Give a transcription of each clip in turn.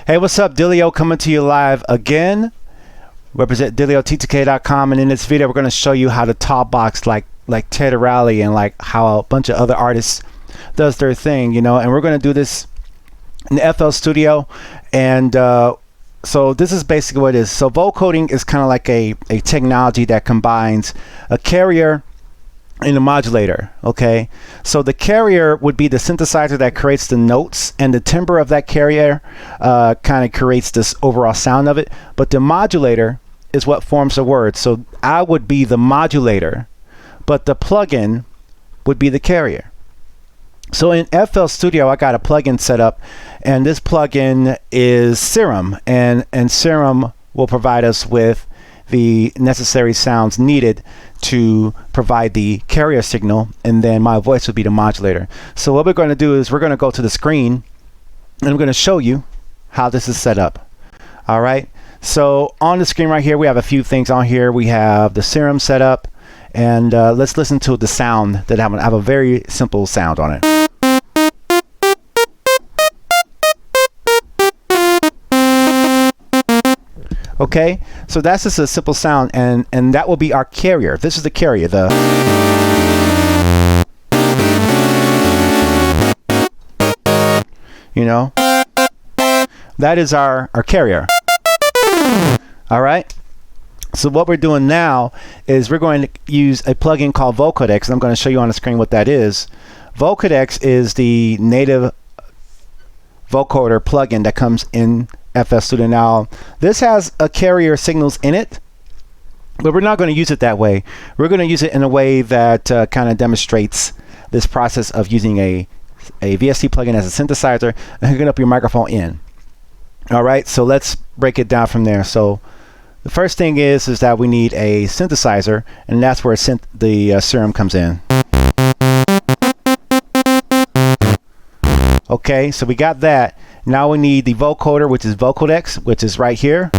Hey, what's up? Dillio coming to you live again. Represent DillioT2K.com, and in this video we're going to show you how to top box like Ted Raleigh and like how a bunch of other artists does their thing, you know. And we're going to do this in the FL Studio, and so this is basically what it is. So vocoding is kind of like a technology that combines a carrier and a modulator. Okay, so the carrier would be the synthesizer that creates the notes, and the timbre of that carrier kind of creates this overall sound of it, but the modulator is what forms the word. So I would be the modulator, but the plugin would be the carrier. So in FL Studio I got a plugin set up, and this plugin is Serum, and Serum will provide us with the necessary sounds needed to provide the carrier signal, and then my voice would be the modulator. So what we're going to do is we're going to go to the screen and I'm going to show you how this is set up. All right, so on the screen right here we have a few things on here. We have the Serum set up, and let's listen to the sound that I have a very simple sound on it. Okay, so that's just a simple sound, and that will be our carrier. This is the carrier, you know, that is our carrier. All right, so what we're doing now is we're going to use a plugin called Vocodex, and I'm going to show you on the screen what that is. Vocodex is the native vocoder plugin that comes in FL Studio. Now this has a carrier signals in it, but we're not going to use it that way. We're going to use it in a way that kind of demonstrates this process of using a VST plugin as a synthesizer and hooking up your microphone in. All right, so let's break it down from there. So the first thing is that we need a synthesizer, and that's where the Serum comes in. Okay, so we got that. Now we need the vocoder, which is Vocodex, which is right here.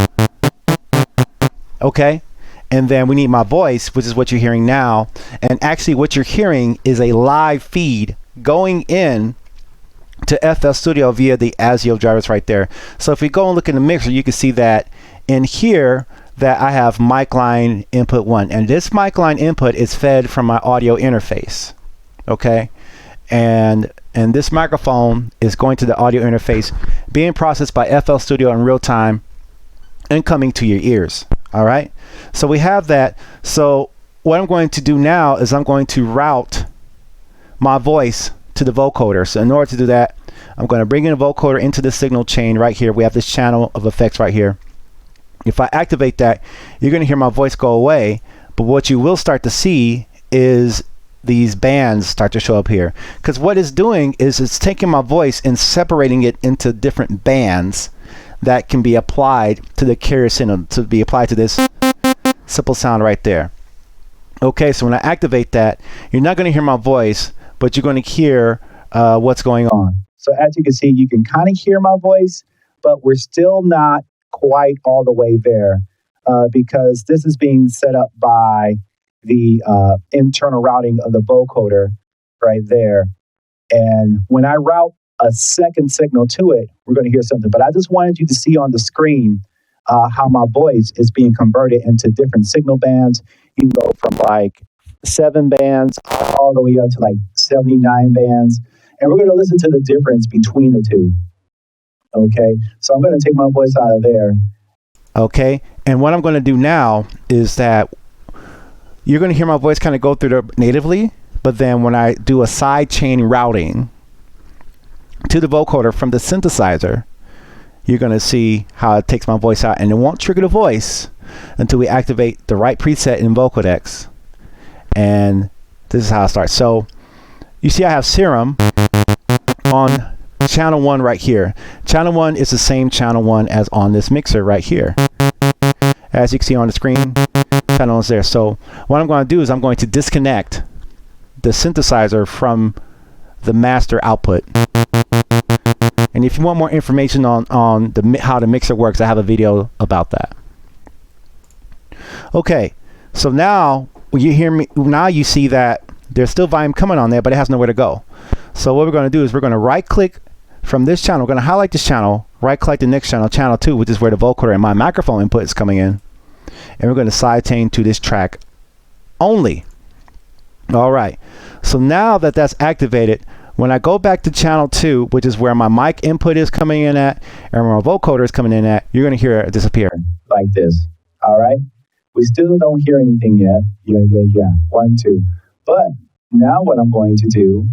Okay, and then we need my voice, which is what you're hearing now. And actually what you're hearing is a live feed going in to FL Studio via the ASIO drivers right there. So if we go and look in the mixer, you can see that in here that I have mic line input 1, and this mic line input is fed from my audio interface. Okay, and this microphone is going to the audio interface, being processed by FL Studio in real time and coming to your ears. All right, so we have that. So what I'm going to do now is I'm going to route my voice to the vocoder. So in order to do that, I'm going to bring in a vocoder into the signal chain right here. We have this channel of effects right here. If I activate that, you're going to hear my voice go away, but what you will start to see is these bands start to show up here, because what it's doing is it's taking my voice and separating it into different bands that can be applied to the carrier signal, to be applied to this simple sound right there. Okay, so when I activate that, you're not going to hear my voice, but you're going to hear what's going on. So as you can see, you can kind of hear my voice, but we're still not quite all the way there, because this is being set up by the internal routing of the vocoder right there. And when I route a second signal to it, we're going to hear something. But I just wanted you to see on the screen how my voice is being converted into different signal bands. You can go from like 7 bands all the way up to like 79 bands. And we're going to listen to the difference between the two. Okay, so I'm going to take my voice out of there. Okay, and what I'm going to do now is that you're going to hear my voice kind of go through there natively, but then when I do a sidechain routing to the vocoder from the synthesizer, you're going to see how it takes my voice out, and it won't trigger the voice until we activate the right preset in Vocodex. And this is how it starts. So you see I have Serum on channel 1 right here. Channel 1 is the same channel 1 as on this mixer right here. As you can see on the screen, channel is there. So what I'm going to do is I'm going to disconnect the synthesizer from the master output. And if you want more information on how the mixer works, I have a video about that. Okay, so now when you hear me, now you see that there's still volume coming on there, but it has nowhere to go. So what we're going to do is we're going to right click from this channel, we're going to highlight this channel, right click the next channel, channel 2, which is where the vocoder and my microphone input is coming in. And we're going to sidechain to this track only. All right. So now that that's activated, when I go back to channel 2, which is where my mic input is coming in at, and where my vocoder is coming in at, you're going to hear it disappear like this. All right. We still don't hear anything yet. Yeah. 1, 2. But now what I'm going to do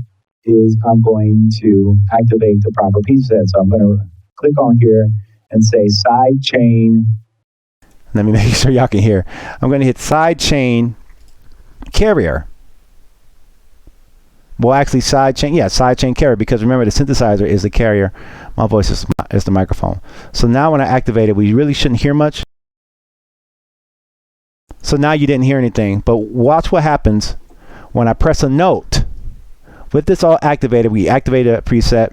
is I'm going to activate the proper preset. So I'm going to click on here and say sidechain. Let me make sure y'all can hear. I'm going to hit sidechain carrier. Well, actually sidechain carrier, because remember the synthesizer is the carrier. My voice is the microphone. So now when I activate it, we really shouldn't hear much. So now you didn't hear anything, but watch what happens when I press a note. With this all activated, we activated a preset.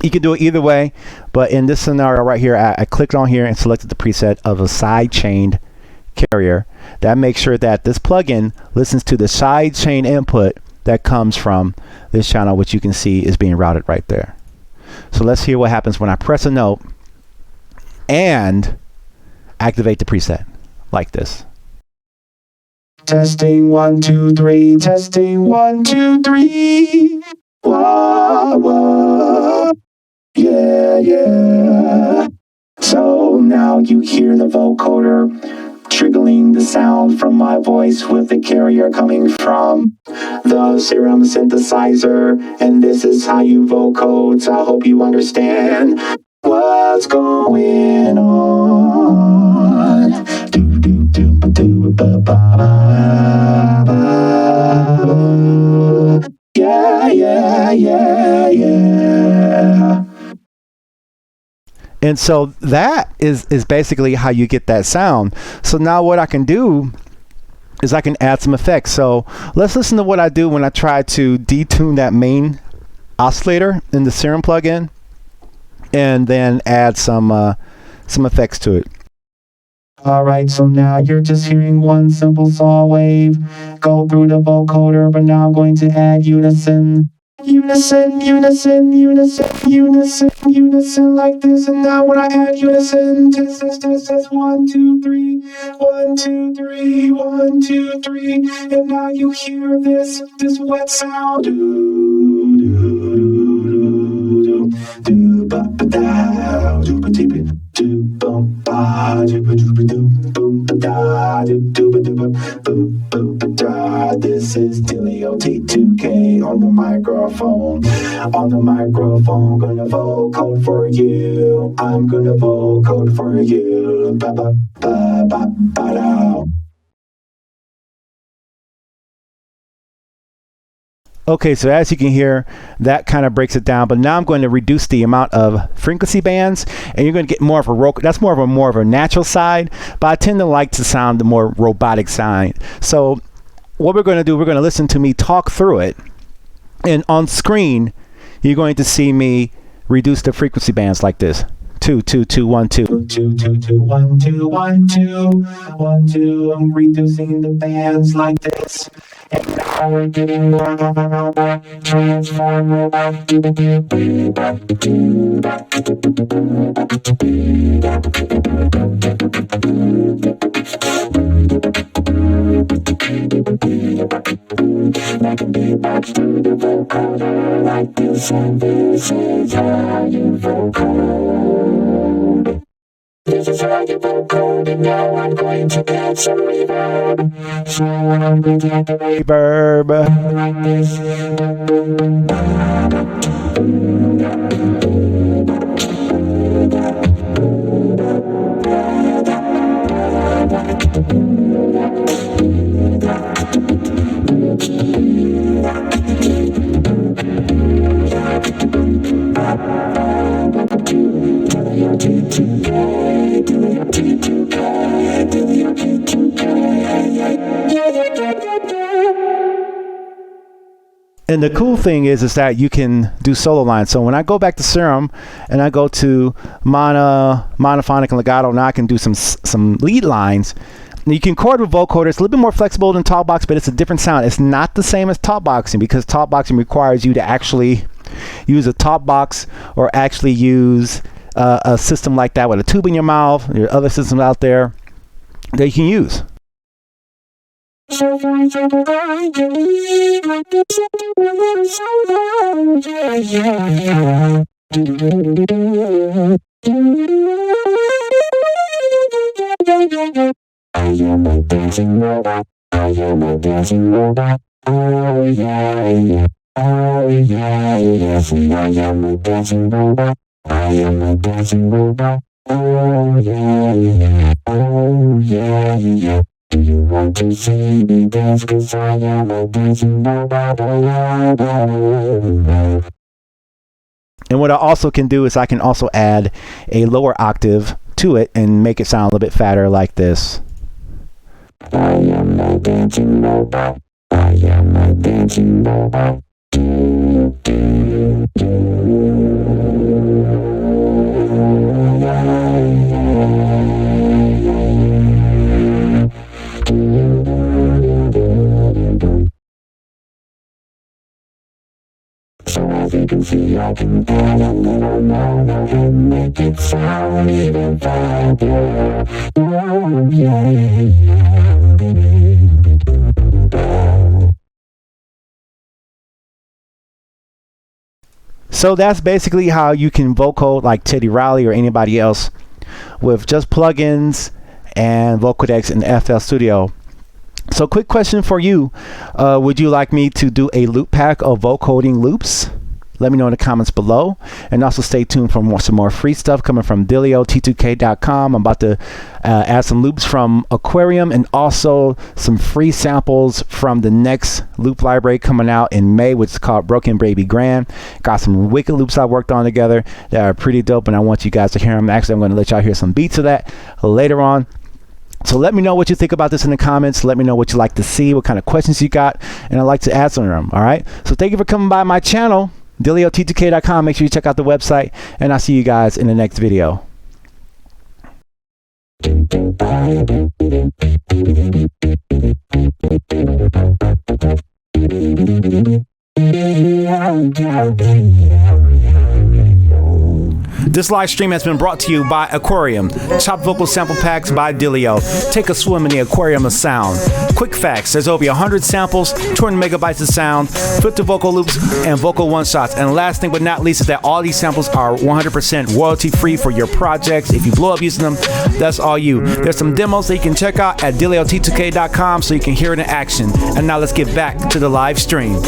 You can do it either way, but in this scenario right here, I clicked on here and selected the preset of a sidechained carrier. That makes sure that this plugin listens to the sidechain input that comes from this channel, which you can see is being routed right there. So let's hear what happens when I press a note and activate the preset like this. Testing 1, 2, 3. Testing 1, 2, 3. Whoa, whoa. Yeah. So now you hear the vocoder trickling the sound from my voice with the carrier coming from the Serum synthesizer. And this is how you vocode. So I hope you understand what's going on. Yeah. And so that is basically how you get that sound. So now what I can do is I can add some effects. So let's listen to what I do when I try to detune that main oscillator in the Serum plugin, and then add some effects to it. Alright, so now you're just hearing one simple saw wave go through the vocoder, but now I'm going to add unison. Unison like this. And now when I add unison, test, 1, 2, 3, 1, 2, 3, 1, 2, 3. And now you hear this wet sound. This is Dillio T2K on the microphone. Gonna vocode for you. I'm gonna vocode for you. Ba-ba-ba-ba-ba-da. Okay, so as you can hear, that kind of breaks it down. But now I'm going to reduce the amount of frequency bands, and you're going to get more of a that's more of a natural side. But I tend to like to sound the more robotic side. So what we're going to do, we're going to listen to me talk through it, and on screen, you're going to see me reduce the frequency bands like this. 2, 2, 2, 1, 2. 2, 2, 2, 1, 2, 1, 2, 1, 2. I'm reducing the bands like this. And now we're getting more of a robot, transform robot. Like a beatbox through the vocoder like this, and this is how you vocode. This is how you vocode, and now I'm going to add some reverb. So I'm going to add the reverb like this. And the cool thing is that you can do solo lines. So when I go back to Serum and I go to monophonic and legato, now I can do some lead lines. And you can chord with vocoder. It's a little bit more flexible than talkbox, but it's a different sound. It's not the same as talkboxing, because talkboxing requires you to actually use a talk box or actually use a system like that with a tube in your mouth. There are other systems out there that you can use. I am a dancing robot. I am a dancing robot. Oh yeah, yeah. Oh yeah, yes. I am a dancing robot. I am a dancing robot. Oh yeah, yeah. Oh yeah, yeah. Do you want to see me dance? 'Cause I am a dancing robot. Oh yeah, yeah. And what I also can do is I can also add a lower octave to it and make it sound a little bit fatter like this. I am a dancing robot. I am a dancing robot. Do, do, So as you can see, I can add a little more and make it sound even better. Oh, yeah. So that's basically how you can vocal like Teddy Riley or anybody else with just plugins and Vocodex and FL Studio. So quick question for you. Would you like me to do a loop pack of vocoding loops? Let me know in the comments below. And also stay tuned for some more free stuff coming from Dillio, T2K.com. I'm about to add some loops from Aquarium and also some free samples from the next loop library coming out in May, which is called Broken Baby Grand. Got some wicked loops I worked on together that are pretty dope, and I want you guys to hear them. Actually, I'm going to let y'all hear some beats of that later on. So let me know what you think about this in the comments. Let me know what you like to see, what kind of questions you got, and I'd like to answer them. All right. So thank you for coming by my channel, Dillio, T2K.com. Make sure you check out the website, and I'll see you guys in the next video. This live stream has been brought to you by Aquarium, Chopped Vocal Sample Packs by Dillio. Take a swim in the aquarium of sound. Quick facts, there's over 100 samples, 200 megabytes of sound, 50 vocal loops, and vocal one-shots. And last thing but not least is that all these samples are 100% royalty-free for your projects. If you blow up using them, that's all you. There's some demos that you can check out at DillioT2K.com so you can hear it in action. And now let's get back to the live stream.